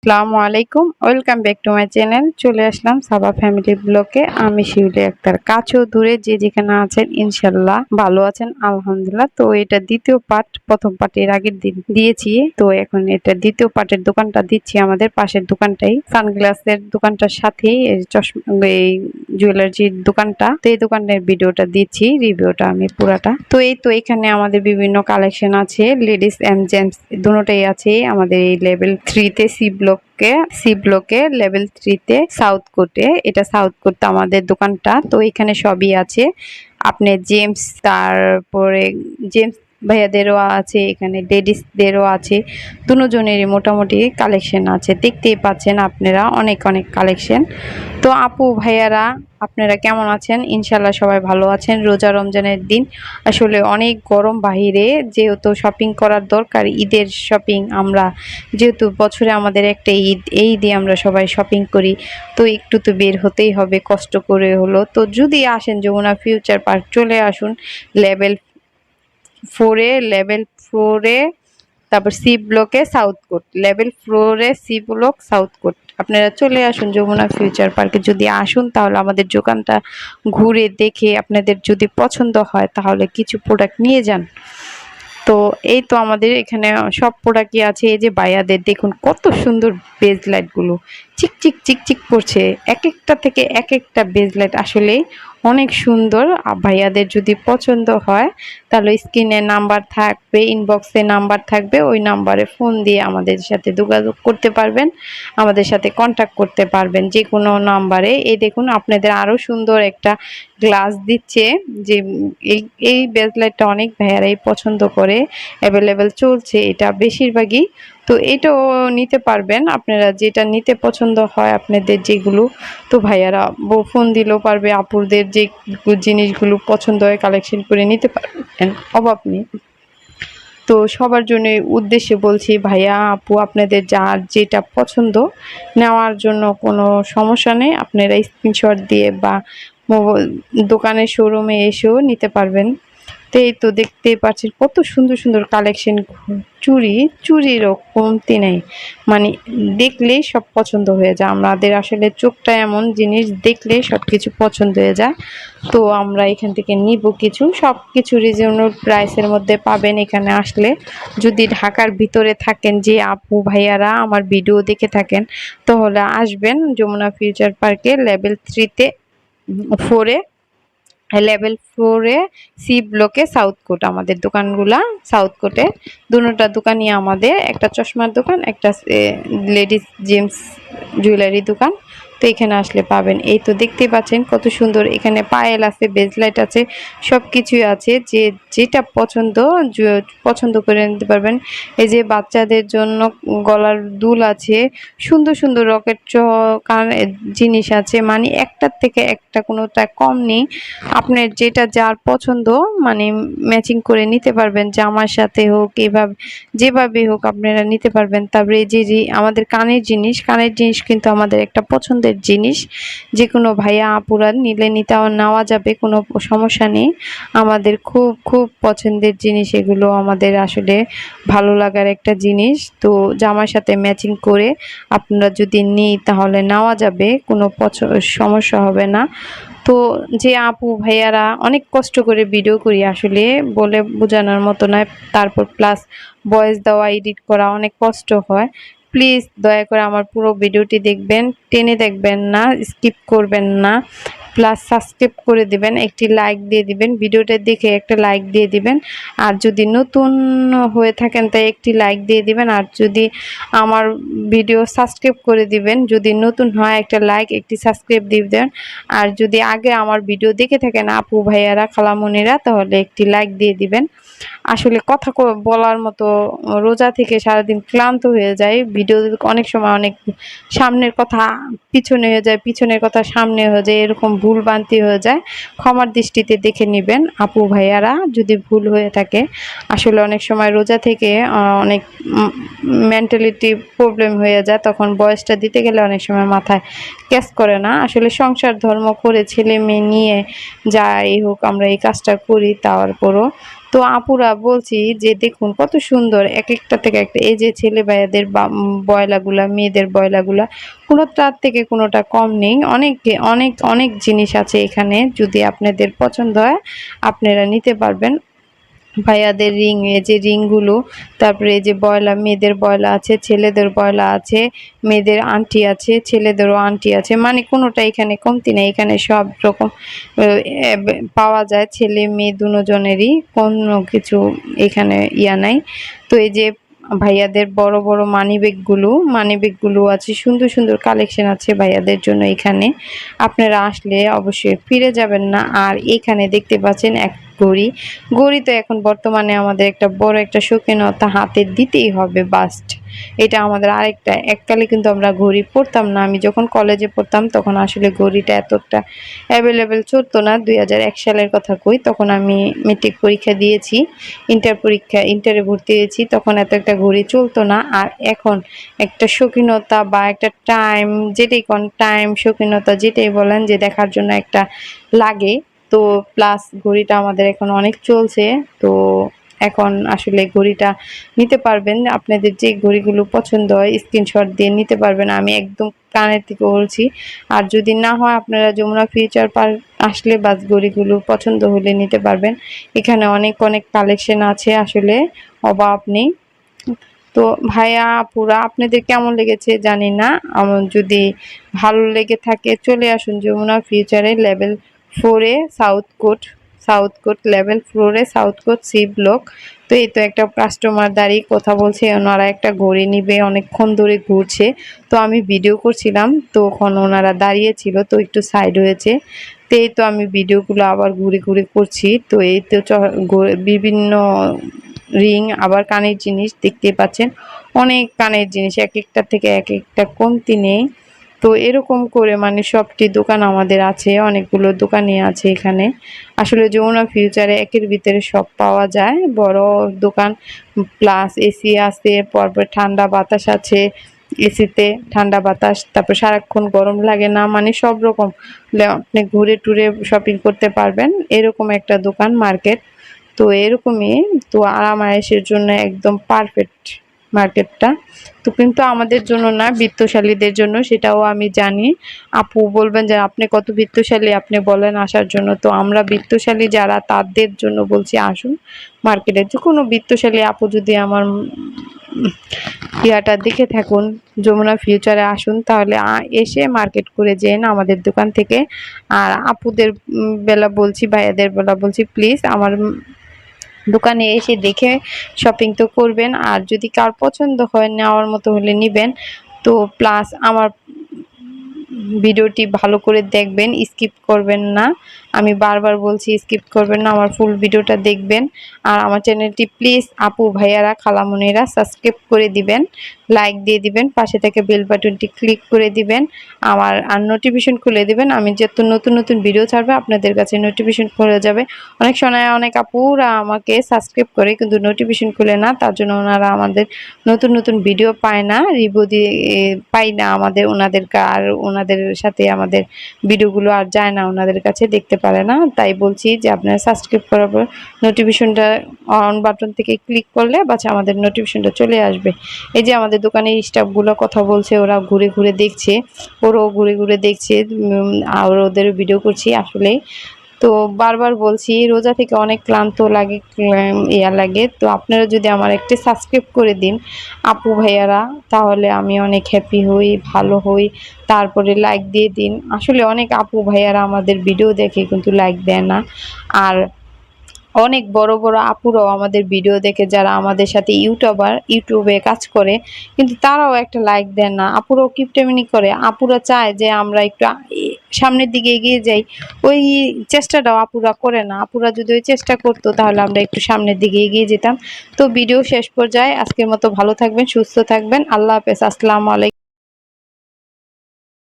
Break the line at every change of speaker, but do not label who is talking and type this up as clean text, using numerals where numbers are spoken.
আসসালামু আলাইকুম, welcome back to my channel. চলে আসলাম সাবা ফ্যামিলি ব্লকে। আমি শিউলি আক্তার। কাছেও দূরে যে যেখানে আছেন ইনশাল্লাহ ভালো আছেন আলহামদুলিল্লাহ। তো এটা দ্বিতীয় পার্ট, প্রথম পার্ট এর আগের দিন দিয়েছি, তো এখন এটা দ্বিতীয় পার্টের দোকানটা দিচ্ছি। আমাদের পাশের দোকানটাই সানগ্লাসের দোকানটার সাথেই চশমা এই জুয়েলারির দোকানটা, তো এই দোকানের ভিডিওটা দিচ্ছি, রিভিউটা আমি পুরাটা। তো এই তো এখানে আমাদের বিভিন্ন কালেকশন আছে, লেডিস এন্ড জেন্টস দুটোটাই আছে। আমাদের এই লেভেল 3 তে সি ব্লকে লেভেল 3 তে সাউথ কোর্টে, এটা সাউথ কোর্ট আমাদের দোকানটা। তো এখানে সবই আছে, আপনি জেমস, তারপরে জেমস ভাইয়াদেরও আছে, এখানে লেডিসদেরও আছে, দুজনেরই মোটামুটি কালেকশন আছে। দেখতেই পাচ্ছেন আপনারা অনেক অনেক কালেকশন। তো আপু ভাইয়ারা আপনারা কেমন আছেন? ইনশাল্লাহ সবাই ভালো আছেন। রোজা রমজানের দিন আসলে অনেক গরম বাহিরে, যেহেতু শপিং করার দরকার, ঈদের শপিং। আমরা যেহেতু বছরে আমাদের একটা ঈদ, এই ঈদে আমরা সবাই শপিং করি, তো একটু তো বের হতেই হবে, কষ্ট করে হলো। তো যদি আসেন যমুনা ফিউচার পার্ক, চলে আসুন লেভেল 4 এ তারপর সি ব্লকে সাউথ কোর্ট, লেভেল 4 এ সি ব্লক সাউথ কোর্ট। আপনারা চলে আসুন যমুনা ফিউচার পার্কে। যদি আসুন তাহলে আমাদের দোকানটা ঘুরে দেখে আপনাদের যদি পছন্দ হয় তাহলে কিছু প্রোডাক্ট নিয়ে যান। তো এই তো আমাদের এখানে সব প্রোডাক্টই আছে। এই যে ভাইয়াদের দেখুন কত সুন্দর বেজ লাইটগুলো চিকচিক চিকচিক করছে, এক একটা থেকে এক একটা বেজ লাইট আসলেই অনেক সুন্দর। ভাইয়াদের যদি পছন্দ হয় তাহলে স্ক্রিনে নাম্বার থাকবে, ইনবক্সে নাম্বার থাকবে, ওই নাম্বারে ফোন দিয়ে আমাদের সাথে যোগাযোগ করতে পারবেন, আমাদের সাথে কন্ট্যাক্ট করতে পারবেন যে কোনো নাম্বারে। এই দেখুন আপনাদের আরও সুন্দর একটা গ্লাস দিচ্ছে, যে এই বেজ লাইটটা অনেক ভাইয়ারাই পছন্দ করে, অ্যাভেলেবেল চলছে এটা বেশিরভাগই। তো এটাও নিতে পারবেন আপনারা, যেটা নিতে পছন্দ হয় আপনাদের যেগুলো। তো ভাইয়ারা ফোন দিলেও পারবে, আপুরদের যে জিনিসগুলো পছন্দ হয় কালেকশন করে নিতে পারবেন, অভাব নেই। তো সবার জন্য উদ্দেশ্যে বলছি, ভাইয়া আপু আপনাদের যার যেটা পছন্দ নেওয়ার জন্য কোনো সমস্যা নেই, আপনারা স্ক্রিনশট দিয়ে বা দোকানের শোরুমে এসেও নিতে পারবেন। তো এই তো দেখতেই পাচ্ছেন কত সুন্দর সুন্দর কালেকশন। চুরিরও কমতি নেই, মানে দেখলেই সব পছন্দ হয়ে যায়। আমাদের আসলে চোখটা এমন জিনিস, দেখলেই সব কিছু পছন্দ হয়ে যায়। তো আমরা এখান থেকে নিব কিছু, সব কিছু রিজনেবল প্রাইসের মধ্যে পাবেন এখানে আসলে। যদি ঢাকার ভিতরে থাকেন, যে আপু ভাইয়ারা আমার ভিডিও দেখে থাকেন, তাহলে আসবেন যমুনা ফিউচার পার্কে লেভেল 4 এ সি ব্লকে সাউথ কোর্ট। আমাদের দোকানগুলা সাউথ কোর্টে, দুটা দোকানই আমাদের, একটা চশমার দোকান, একটা লেডিস জেমস জুয়েলারি দোকান। তো এখানে আসলে পাবেন। এই তো দেখতেই পাচ্ছেন কত সুন্দর, এখানে পায়েল আছে, বেজলাইট আছে, সব কিছুই আছে, যে যেটা পছন্দ করে নিতে পারবেন। এই যে বাচ্চাদের জন্য গলার দুল আছে, সুন্দর সুন্দর রকেট জিনিস আছে, মানে একটার থেকে একটা কোনোটা কম নেই। আপনার যেটা যার পছন্দ মানে ম্যাচিং করে নিতে পারবেন, জামার সাথে হোক, এভাবে যেভাবে হোক আপনারা নিতে পারবেন। তারপরে যে আমাদের কানের জিনিস কিন্তু আমাদের একটা পছন্দের জিনিস, যে কোনো ভাইয়া আপুরা নেওয়া যাবে, কোনো সমস্যা নেই। আমাদের খুব খুব পছন্দের জিনিস এগুলো, আমাদের আসলে ভালো লাগার একটা জিনিস। তো জামার সাথে ম্যাচিং করে আপনারা যদি নিই তাহলে নেওয়া যাবে, কোনো সমস্যা হবে না। তো যে আপু ভাইয়ারা অনেক কষ্ট করে ভিডিও করি, আসলে বলে বোঝানোর মতো নয়। তারপর প্লাস ভয়েস দেওয়া, এডিট করা অনেক কষ্ট হয়। প্লিজ দয়া করে আমার পুরো ভিডিওটি দেখবেন, টেনে দেখবেন না, স্কিপ করবেন না। প্লাস সাবস্ক্রাইব করে দিবেন, একটি লাইক দিয়ে দিবেন, ভিডিওটা দেখে একটা লাইক দিয়ে দিবেন। আর যদি নতুন হয়ে থাকেন তাই একটি লাইক দিয়ে দিবেন। আর যদি আমার ভিডিও সাবস্ক্রাইব করে দিবেন, যদি নতুন হয় একটা লাইক, একটি সাবস্ক্রাইব দিবেন। আর যদি আগে আমার ভিডিও দেখে থাকেন আপু ভাইয়ারা, খালামণিরা, তাহলে একটি লাইক দিয়ে দিবেন। আসলে কথা বলার মতো, রোজা থেকে সারাদিন ক্লান্ত হয়ে যায়, ভিডিও অনেক সময় অনেক সামনের কথা পিছনে হয়ে যায়, পিছনের কথা সামনে হয়ে যায়, এরকম ভুল ভ্রান্তি হয়ে যায়। ক্ষমার দৃষ্টিতে দেখে নেবেন আপু ভাইয়ারা যদি ভুল হয়ে থাকে। আসলে অনেক সময় রোজা থেকে অনেক মেন্টালিটি প্রবলেম হয়ে যায়, তখন বয়সটা দিতে গেলে অনেক সময় মাথায় ক্যাচ করে না। আসলে সংসার ধর্ম করে ছেলে মেয়ে নিয়ে যাই হোক আমরা এই কাজটা করি, তারপরও। তো তো আপুরা বলছি যে দেখুন কত সুন্দর এক একটা থেকে একটা, এই যে ছেলে ভাইয়াদের বয়লাগুলা, মেয়েদের বয়লাগুলা, কোনোটার থেকে কোনোটা কম নেই। অনেক অনেক অনেক জিনিস আছে এখানে, যদি আপনাদের পছন্দ হয় আপনারা নিতে পারবেন। ভাইয়াদের রিং, এই যে রিংগুলো, তারপরে এই যে বয়লা, মেয়েদের বয়লা আছে, ছেলেদের বয়লা আছে, মেয়েদের আন্টি আছে, ছেলেদেরও আন্টি আছে, মানে কোনোটা এখানে কমতি নেই। এখানে সব রকম পাওয়া যায়, ছেলে মেয়ে দুজনেরই, কোনো কিছু এখানে নাই। তো এই যে ভাইয়াদের বড় বড় মানি ব্যাগগুলো আছে, সুন্দর সুন্দর কালেকশন আছে ভাইয়াদের জন্য এখানে। আপনারা আসলে অবশ্যই ফিরে যাবেন না। আর এখানে দেখতে পাচ্ছেন এক ঘড়ি তো এখন বর্তমানে আমাদের একটা বড় একটা শৌখিনতা, হাতে দিতেই হবে বাস্ট। এটা আমাদের আরেকটা, এককালে কিন্তু আমরা ঘড়ি পরতাম না। আমি যখন কলেজে পড়তাম তখন আসলে ঘড়িটা এতটা অ্যাভেলেবেল চলতো না। 2001 সালের কথা কই, তখন আমি মেট্রিক পরীক্ষা দিয়েছি, ইন্টারে ভর্তি হয়েছি, তখন এত একটা ঘড়ি চলতো না। আর এখন একটা শৌখিনতা বা একটা টাইম, যেটাই কোন টাইম, শৌখিনতা যেটাই বলেন, যে দেখার জন্য একটা লাগে। তো প্লাস ঘড়িটা আমাদের এখন অনেক চলছে। তো এখন আসলে ঘড়িটা নিতে পারবেন, আপনাদের যে ঘড়িগুলো পছন্দ হয় স্ক্রিনশট দিয়ে নিতে পারবেন, আমি একদম কানের থেকে বলছি। আর যদি না হয় আপনারা যমুনা ফিউচার পার্ক আসলে বাস ঘড়িগুলো পছন্দ হলে নিতে পারবেন। এখানে অনেক অনেক কালেকশন আছে, আসলে অভাব নেই। তো ভাইয়া আপুরা আপনাদের কেমন লেগেছে জানি না, আমার যদি ভালো লেগে থাকে চলে আসুন যমুনা ফিউচারে, level 4-এ south coat level 4-এ south coat C block. তো এই তো একটা কাস্টমার দাঁড়িয়ে কথা বলছে, ওনারা একটা ঘড়ি নিবে, অনেকক্ষণ ধরে ঘুরছে। তো আমি ভিডিও করছিলাম, তখন ওনারা দাঁড়িয়েছিল, তো একটু সাইড হয়েছে। তো এই তো আমি ভিডিওগুলো আবার ঘুরে ঘুরে করছি। তো এই তো বিভিন্ন রিং, আবার কানের জিনিস দেখতে পাচ্ছেন, অনেক কানের জিনিস, এক একটা থেকে এক একটা কমতি নেই। তো এরকম করে মানে সবটি দোকান আমাদের আছে, অনেকগুলো দোকানই আছে এখানে। আসলে যমুনা ফিউচারে একের ভিতরে সব পাওয়া যায়, বড় দোকান প্লাস এসি আছে, পরপর ঠান্ডা বাতাস আছে, এসিতে ঠান্ডা বাতাস, তারপর সারাক্ষণ গরম লাগে না, মানে সব রকম আপনি ঘুরে টুরে শপিং করতে পারবেন, এরকম একটা দোকান মার্কেট। তো এরকমই, তো আরাম আয়েশের জন্য একদম পারফেক্ট মার্কেটটা। তো কিন্তু আমাদের জন্য না, বিত্তশালীদের জন্য, সেটাও আমি জানি। আপু বলবেন যে আপনি কত বিত্তশালী, আপনি বলেন আসার জন্য। তো আমরা বিত্তশালী যারা, তাদের জন্য বলছি আসুন মার্কেটে। যে কোনো বিত্তশালী আপু যদি আমার ইয়াটা দেখে থাকুন, যমুনা ফিউচারে আসুন, তাহলে এসে মার্কেট করে যেন আমাদের দোকান থেকে। আর আপুদের বেলা বলছি, ভাইয়াদের বেলা বলছি, প্লিজ আমার দোকানে এসে দেখে শপিং তো করবেন। আর যদি কার পছন্দ হয়, নেওয়ার মতো হলে নিবেন। তো প্লাস আমার ভিডিওটি ভালো করে দেখবেন, স্কিপ করবেন না। আমি বারবার বলছি স্কিপ করবেন না, আমার ফুল ভিডিওটা দেখবেন। আর আমার চ্যানেলটি প্লিজ আপু ভাইয়ারা খালামুনিরা সাবস্ক্রাইব করে দিবেন, লাইক দিয়ে দিবেন, পাশে থেকে বেল বাটনটি ক্লিক করে দিবেন, আর নোটিফিকেশন খুলে দিবেন। আমি যত নতুন নতুন ভিডিও ছাড়বে আপনাদের কাছে নোটিফিকেশন খুলে যাবে। অনেক সময় অনেক আপুরা আমাকে সাবস্ক্রাইব করে কিন্তু নোটিফিকেশন খুলে না, তার জন্য ওনারা আমাদের নতুন নতুন ভিডিও পায় না, রিভিউ দিয়ে পাই না আমাদের ওনাদের, আর ওনাদের সাথে আমাদের ভিডিওগুলো আর যায় না ওনাদের কাছে, দেখতে পারে না। তাই বলছি যে আপনারা সাবস্ক্রাইব করার পর নোটিফিকেশনটা অন বাটন থেকে ক্লিক করলে বাচ্চা আমাদের নোটিফিকেশনটা চলে আসবে। এই যে আমাদের দোকানের স্টাফগুলো কথা বলছে, ওরা ঘুরে ঘুরে দেখছে, ওরাও ঘুরে ঘুরে দেখছে, আর ওদের ভিডিও করছি আসলে। তো বারবার বলছি, রোজা থেকে অনেক ক্লান্ত লাগে, লাগে। তো আপনারা যদি আমার একটা সাবস্ক্রাইব করে দিন আপু ভাইয়ারা, তাহলে আমি অনেক হ্যাপি হই, ভালো হই। তারপরে লাইক দিয়ে দিন, আসলে অনেক আপু ভাইয়ারা আমাদের ভিডিও দেখে কিন্তু লাইক দেয় না। আর অনেক বড় বড় আপুরাও আমাদের ভিডিও দেখে, যারা আমাদের সাথে ইউটিউবে কাজ করে, কিন্তু তারাও একটা লাইক দেন না। আপুরাও কিপটেমিনি করে, আপুরা চায় যে আমরা একটু সামনের দিকে এগিয়ে যাই, ওই চেষ্টাটাও আপুরা করে না। আপুরা যদি ওই চেষ্টা করতো তাহলে আমরা একটু সামনের দিকে এগিয়ে যেতাম। তো ভিডিও শেষ পর্যায়ে আজকের মতো ভালো থাকবেন, সুস্থ থাকবেন, আল্লাহ হাফেজ, আসসালামু আলাইকুম।